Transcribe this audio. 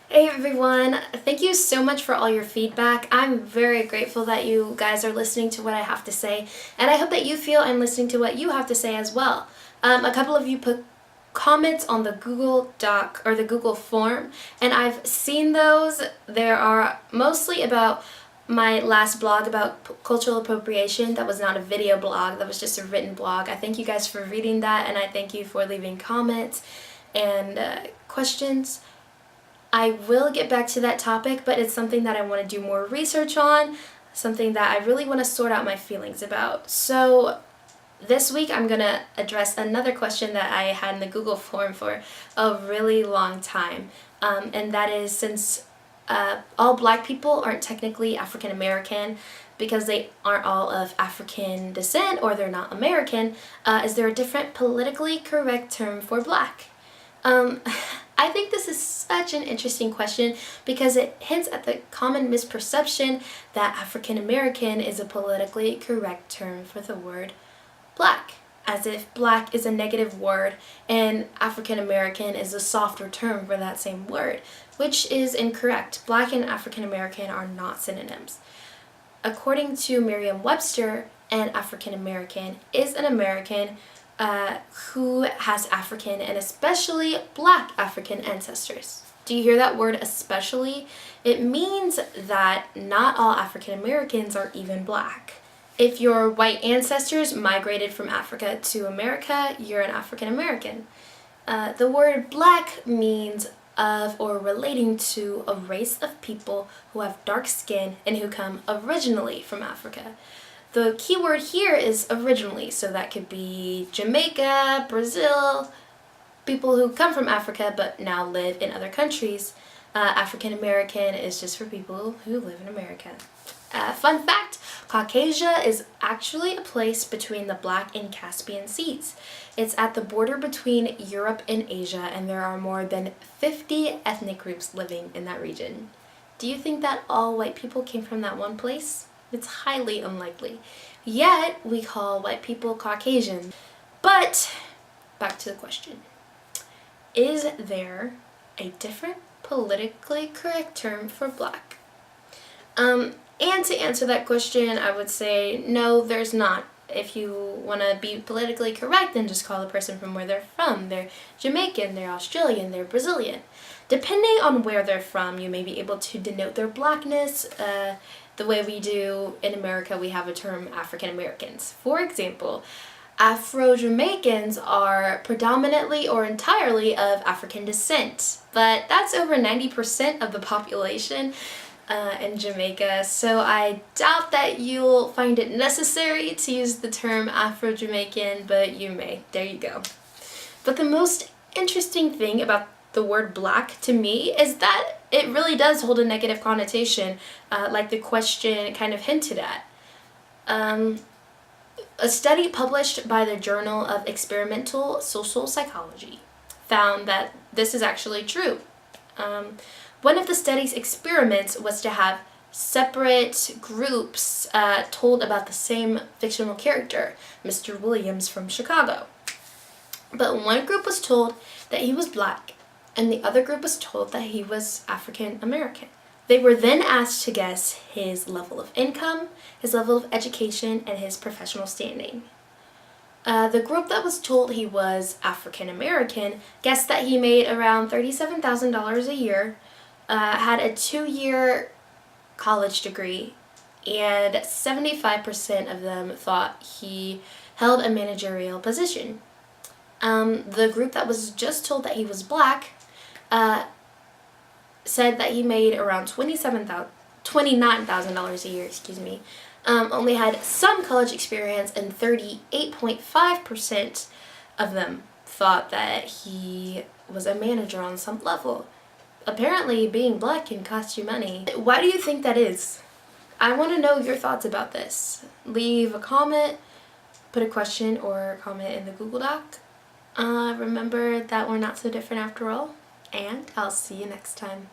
Hey everyone, thank you so much for all your feedback. I'm very grateful that you guys are listening to what I have to say, and I hope that you feel I'm listening to what you have to say as well. A couple of you put comments on the Google Doc or the Google form, and I've seen those. There are mostly about my last blog about cultural appropriation. That was not a video blog, that was just a written blog. I thank you guys for reading that, and I thank you for leaving comments and questions. I will get back to that topic, but it's something that I want to do more research on, something that I really want to sort out my feelings about. So this week I'm going to address another question that I had in the Google form for a really long time, and that is, since all black people aren't technically African American because they aren't all of African descent or they're not American, is there a different politically correct term for black? I think this is such an interesting question because it hints at the common misperception that African American is a politically correct term for the word black, as if black is a negative word and African American is a softer term for that same word, which is incorrect. Black and African American are not synonyms. According to Merriam-Webster, an African American is an American who has African and especially black African ancestors. Do you hear that word especially? It means that not all African Americans are even black. If your white ancestors migrated from Africa to America, you're an African American. The word black means of or relating to a race of people who have dark skin and who come originally from Africa. The key word here is originally, so that could be Jamaica, Brazil, people who come from Africa but now live in other countries. African American is just for people who live in America. Fun fact, Caucasia is actually a place between the Black and Caspian Seas. It's at the border between Europe and Asia, and there are more than 50 ethnic groups living in that region. Do you think that all white people came from that one place? It's highly unlikely. Yet, we call white people Caucasian. But, back to the question. Is there a different politically correct term for black? And to answer that question, I would say no, there's not. If you want to be politically correct, then just call the person from where they're from. They're Jamaican, they're Australian, they're Brazilian. Depending on where they're from, you may be able to denote their blackness. The way we do in America, we have a term African Americans. For example, Afro-Jamaicans are predominantly or entirely of African descent, but that's over 90% of the population in Jamaica, so I doubt that you'll find it necessary to use the term Afro-Jamaican, but you may. There you go. But the most interesting thing about the word black to me is that it really does hold a negative connotation, like the question kind of hinted at. A study published by the Journal of Experimental Social Psychology found that this is actually true. One of the study's experiments was to have separate groups told about the same fictional character, Mr. Williams from Chicago. But one group was told that he was black, and the other group was told that he was African American. They were then asked to guess his level of income, his level of education, and his professional standing. The group that was told he was African American guessed that he made around $37,000 a year, had a 2-year college degree, and 75% of them thought he held a managerial position. The group that was just told that he was black said that he made around $29,000 a year, only had some college experience, and 38.5% of them thought that he was a manager on some level. Apparently, being black can cost you money. Why do you think that is? I want to know your thoughts about this. Leave a comment, put a question or comment in the Google Doc. Remember that we're not so different after all, and I'll see you next time.